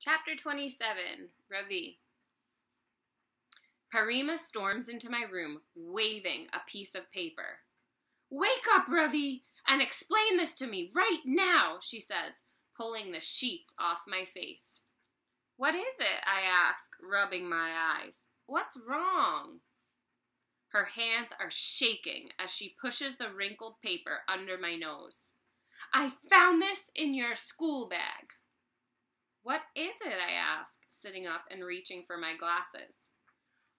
Chapter 27, Ravi. Parima storms into my room, waving a piece of paper. "Wake up, Ravi, and explain this to me right now," she says, pulling the sheets off my face. "What is it?" I ask, rubbing my eyes. "What's wrong?" Her hands are shaking as she pushes the wrinkled paper under my nose. "I found this in your school bag." "What is it?" I ask, sitting up and reaching for my glasses.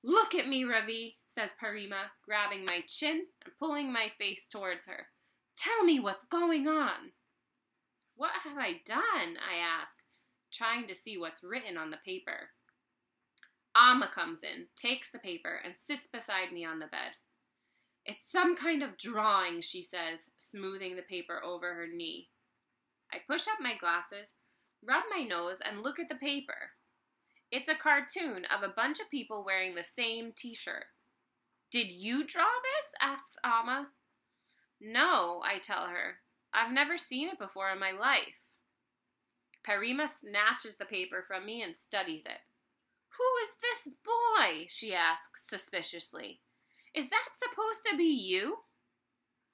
"Look at me, Ravi," says Parima, grabbing my chin and pulling my face towards her. "Tell me what's going on." "What have I done?" I ask, trying to see what's written on the paper. Amma comes in, takes the paper, and sits beside me on the bed. "It's some kind of drawing," she says, smoothing the paper over her knee. I push up my glasses, rub my nose, and look at the paper. It's a cartoon of a bunch of people wearing the same t-shirt. "Did you draw this?" asks Amma. "No," I tell her. "I've never seen it before in my life." Parima snatches the paper from me and studies it. "Who is this boy?" she asks suspiciously. "Is that supposed to be you?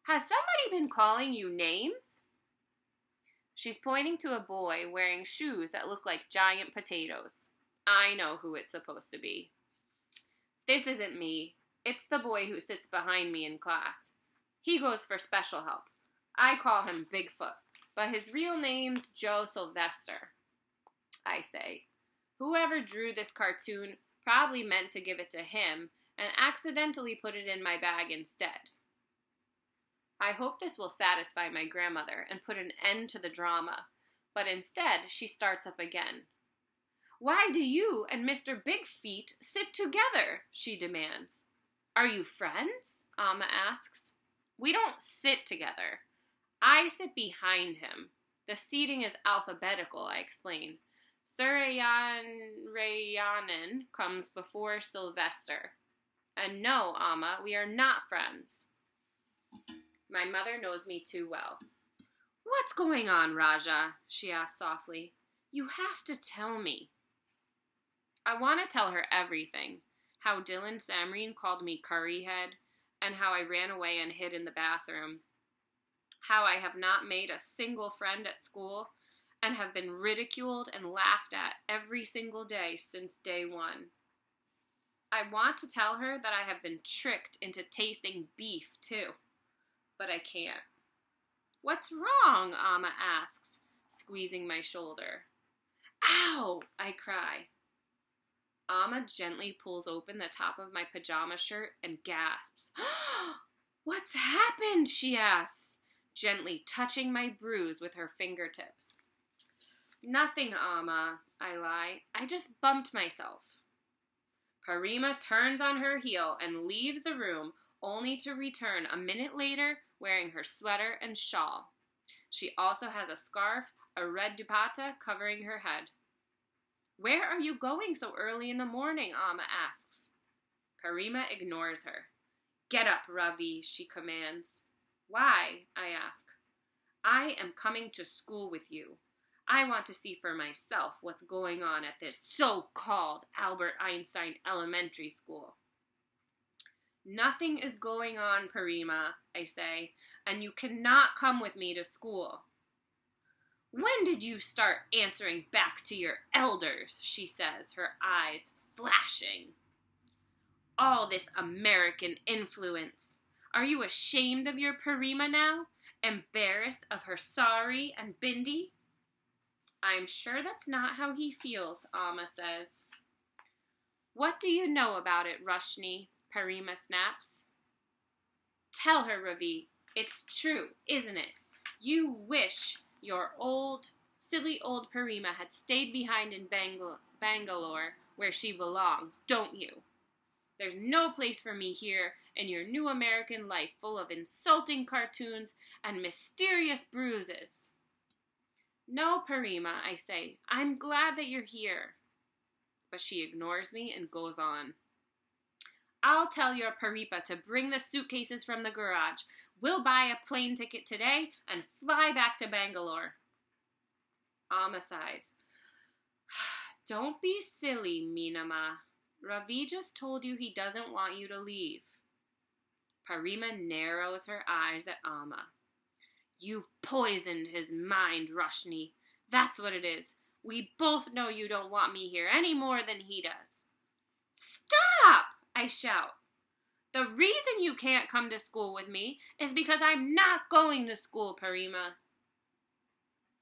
Has somebody been calling you names?" She's pointing to a boy wearing shoes that look like giant potatoes. I know who it's supposed to be. "This isn't me. It's the boy who sits behind me in class. He goes for special help. I call him Bigfoot, but his real name's Joe Sylvester," I say. "Whoever drew this cartoon probably meant to give it to him and accidentally put it in my bag instead." I hope this will satisfy my grandmother and put an end to the drama, but instead she starts up again. "Why do you and Mr. Big Feet sit together?" she demands. "Are you friends?" Amma asks. "We don't sit together. I sit behind him. The seating is alphabetical," I explain. "Surayanen comes before Sylvester. And no, Amma, we are not friends." My mother knows me too well. "What's going on, Raja?" she asks softly. "You have to tell me." I want to tell her everything. How Dylan Samreen called me curry head, and how I ran away and hid in the bathroom. How I have not made a single friend at school, and have been ridiculed and laughed at every single day since day one. I want to tell her that I have been tricked into tasting beef, too. But I can't. "What's wrong?" Amma asks, squeezing my shoulder. "Ow!" I cry. Amma gently pulls open the top of my pajama shirt and gasps. "What's happened?" she asks, gently touching my bruise with her fingertips. "Nothing, Amma," I lie. "I just bumped myself." Parima turns on her heel and leaves the room, only to return a minute later wearing her sweater and shawl. She also has a scarf, a red dupatta, covering her head. "Where are you going so early in the morning?" Amma asks. Parima ignores her. "Get up, Ravi," she commands. "Why?" I ask. "I am coming to school with you. I want to see for myself what's going on at this so-called Albert Einstein Elementary School." "Nothing is going on, Parima," I say, "and you cannot come with me to school." "When did you start answering back to your elders?" she says, her eyes flashing. "All this American influence. Are you ashamed of your Parima now? Embarrassed of her sari and bindi?" "I'm sure that's not how he feels," Amma says. "What do you know about it, Rushni?" Parima snaps. "Tell her, Ravi. It's true, isn't it? You wish your silly old Parima had stayed behind in Bangalore where she belongs, don't you? There's no place for me here in your new American life full of insulting cartoons and mysterious bruises." "No, Parima," I say. "I'm glad that you're here." But she ignores me and goes on. "I'll tell your Paripa to bring the suitcases from the garage. We'll buy a plane ticket today and fly back to Bangalore." Amma sighs. Don't be silly, Minama. Ravi just told you he doesn't want you to leave. Parima narrows her eyes at Amma. You've poisoned his mind, Roshni. That's what it is. We both know you don't want me here any more than he does. Stop! I shout. The reason you can't come to school with me is because I'm not going to school, Parima.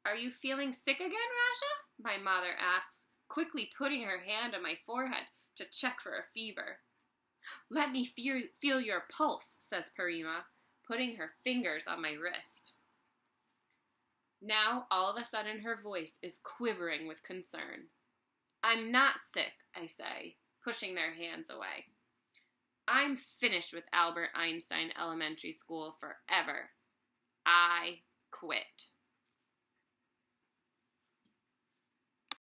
Are you feeling sick again, Raja? My mother asks, quickly putting her hand on my forehead to check for a fever. Let me feel your pulse, says Parima, putting her fingers on my wrist. Now, all of a sudden, her voice is quivering with concern. I'm not sick, I say, pushing their hands away. I'm finished with Albert Einstein Elementary School forever. I quit.